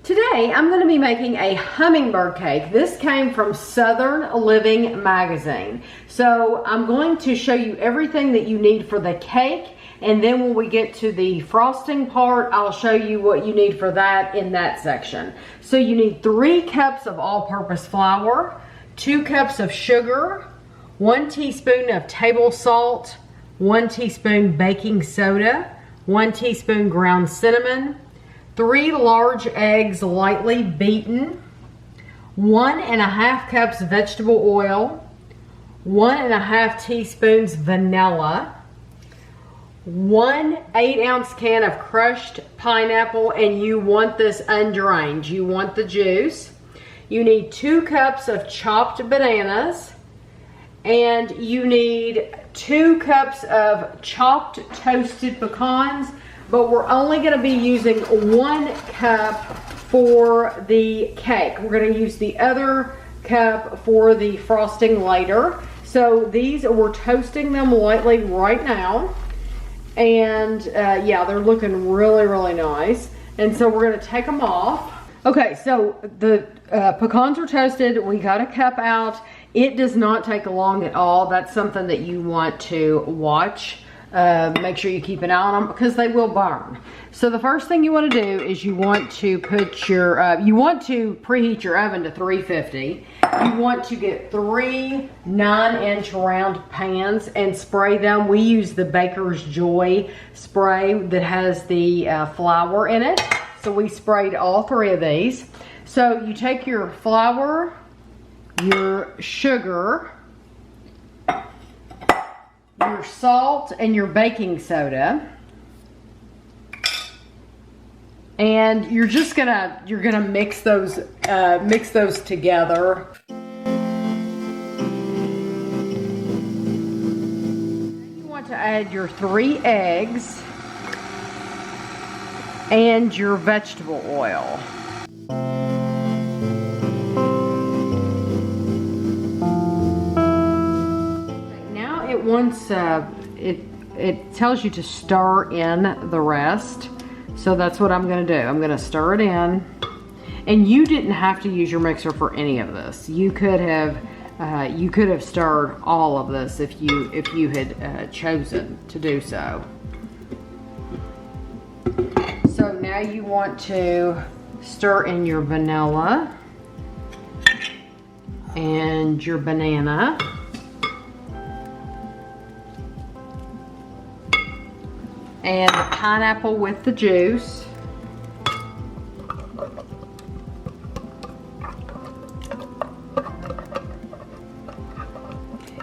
Today, I'm going to be making a hummingbird cake. This came from Southern Living magazine. So I'm going to show you everything that you need for the cake, and then when we get to the frosting part, I'll show you what you need for that in that section. So you need 3 cups of all-purpose flour, 2 cups of sugar, 1 teaspoon of table salt, 1 teaspoon baking soda, 1 teaspoon ground cinnamon, 3 large eggs lightly beaten, 1½ cups vegetable oil, 1½ teaspoons vanilla, 1 8-ounce can of crushed pineapple, and you want this undrained. You want the juice. You need 2 cups of chopped bananas, and you need 2 cups of chopped toasted pecans, but we're only going to be using 1 cup for the cake. We're going to use the other cup for the frosting later. So these, we're toasting them lightly right now. And yeah, they're looking really, really nice. And so we're going to take them off. Okay, so the pecans are toasted. We got a cup out. It does not take long at all. That's something that you want to watch. Make sure you keep an eye on them because they will burn. So the first thing you want to do is you want to put your, you want to preheat your oven to 350. You want to get 3 9-inch round pans and spray them. We use the Baker's Joy spray that has the flour in it. So we sprayed all 3 of these. So you take your flour, your sugar, your salt, and your baking soda, and you're just gonna mix those together. You want to add your 3 eggs and your vegetable oil. Once it tells you to stir in the rest, so that's what I'm going to do. I'm going to stir it in, and you didn't have to use your mixer for any of this. You could have stirred all of this if you had chosen to do so. So now you want to stir in your vanilla and your banana. And the pineapple with the juice.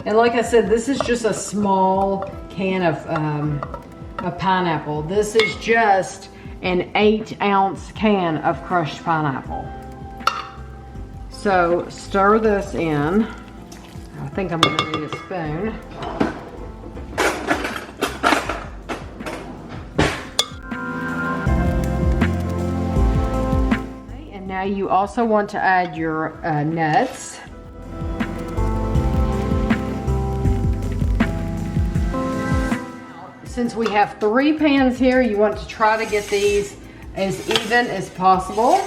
And like I said, this is just a small can of pineapple. This is just an 8-ounce can of crushed pineapple. So stir this in. I think I'm going to need a spoon. Now you also want to add your nuts. Since we have 3 pans here, you want to try to get these as even as possible.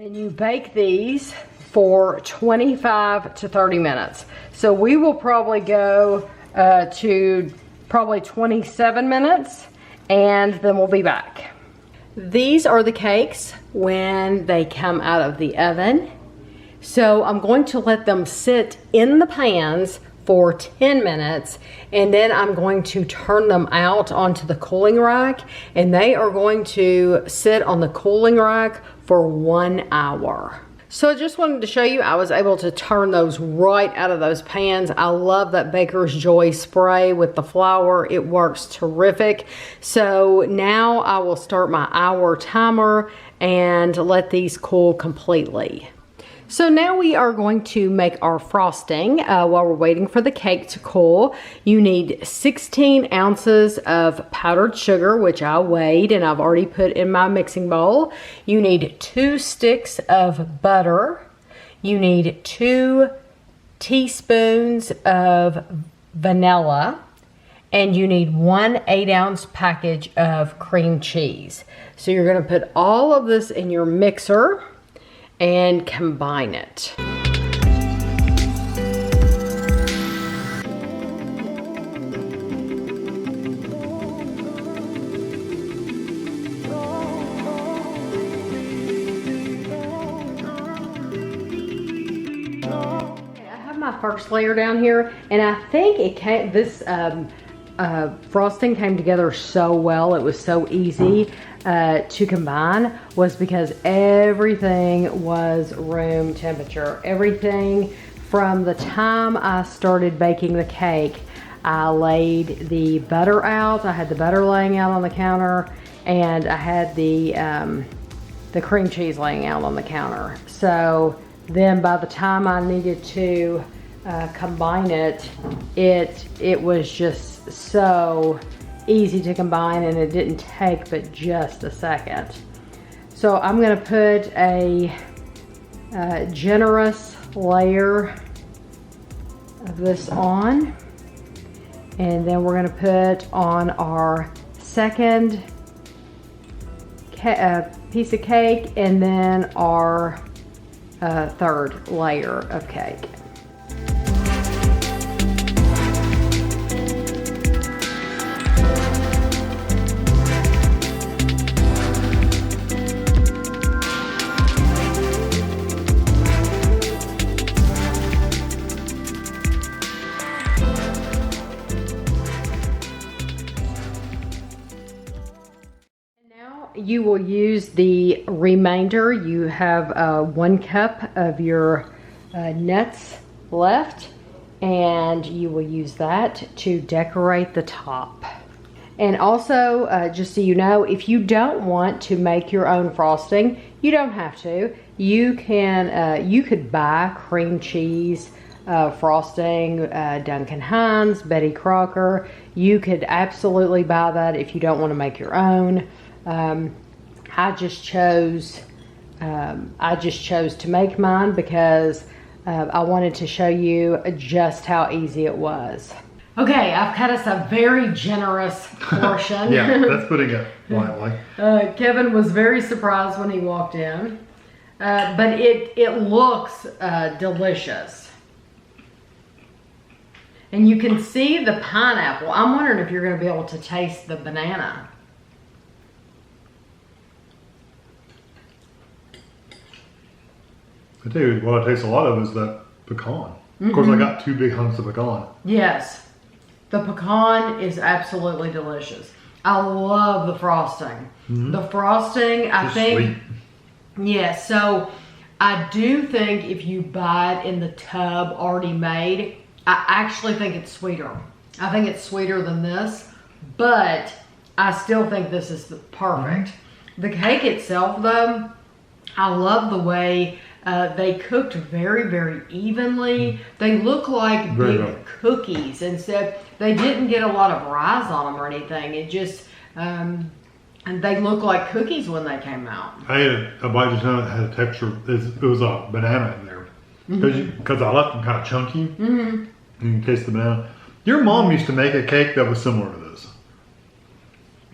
You bake these for 25 to 30 minutes. So we will probably go to probably 27 minutes, and then we'll be back. These are the cakes when they come out of the oven. So I'm going to let them sit in the pans for 10 minutes, and then I'm going to turn them out onto the cooling rack, and they are going to sit on the cooling rack for 1 hour. So I just wanted to show you, I was able to turn those right out of those pans. I love that Baker's Joy spray with the flour. It works terrific. So now I will start my hour timer and let these cool completely. So now we are going to make our frosting while we're waiting for the cake to cool. You need 16 ounces of powdered sugar, which I weighed and I've already put in my mixing bowl. You need 2 sticks of butter. You need 2 teaspoons of vanilla. And you need 1 8-ounce package of cream cheese. So you're going to put all of this in your mixer and combine it. I have my first layer down here, and I think it came, this frosting came together so well. It was so easy to combine, was because everything was room temperature. Everything from the time I started baking the cake, I laid the butter out. I had the butter laying out on the counter, and I had the cream cheese laying out on the counter. So then by the time I needed to combine it, it was just so easy to combine, and it didn't take but just a second. So I'm going to put a generous layer of this on, and then we're going to put on our second piece of cake, and then our third layer of cake. You will use the remainder. You have 1 cup of your nuts left, and you will use that to decorate the top. And also, just so you know, if you don't want to make your own frosting, you don't have to. You can, you could buy cream cheese frosting, Duncan Hines, Betty Crocker. You could absolutely buy that if you don't want to make your own. I just chose to make mine because I wanted to show you just how easy it was. Okay, I've cut us a very generous portion. Yeah, that's putting it lightly. Kevin was very surprised when he walked in, but it looks delicious. And you can see the pineapple. I'm wondering if you're going to be able to taste the banana. I tell you what I taste a lot of is that pecan. Of course, I got 2 big hunks of pecan. Yes, the pecan is absolutely delicious. I love the frosting. The frosting, I think, sweet. Yes, so I do think if you buy it in the tub already made, I actually think it's sweeter. I think it's sweeter than this, but I still think this is perfect. The cake itself, though, I love the way they cooked very, very evenly. They look like big cookies, and so they didn't get a lot of rise on them or anything. It just, and they look like cookies when they came out. I had a bite just now that had a texture. It was a banana in there. Because I left them kind of chunky. In case the banana. Your mom used to make a cake that was similar to this.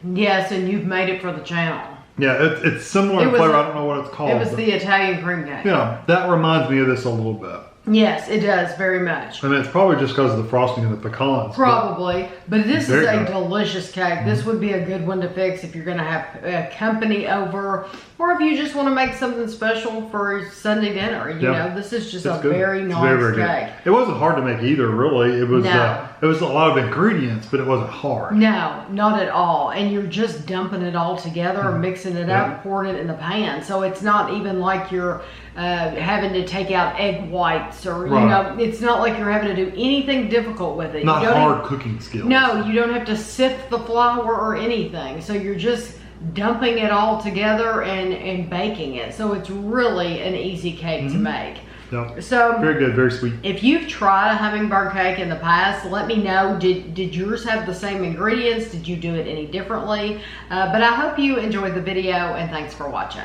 Yes, and you've made it for the channel. Yeah, it's similar in flavor. I don't know what it's called. It was the Italian cream cake. Yeah, that reminds me of this a little bit. Yes, it does, very much. And it's probably just because of the frosting and the pecans. Probably, but this is a delicious cake. This would be a good one to fix if you're going to have company over, or if you just want to make something special for Sunday dinner. You know, this is just a very nice cake. It wasn't hard to make either, really. It was it was a lot of ingredients, but it wasn't hard. No, not at all. And you're just dumping it all together, mixing it up, pouring it in the pan. So it's not even like you're having to take out egg whites, or you know, it's not like you're having to do anything difficult with it. Not hard cooking skills. No, you don't have to sift the flour or anything. So you're just dumping it all together and baking it. So it's really an easy cake to make. Yep. So very good, very sweet. If you've tried a hummingbird cake in the past, let me know. Did yours have the same ingredients? Did you do it any differently? But I hope you enjoyed the video, and thanks for watching.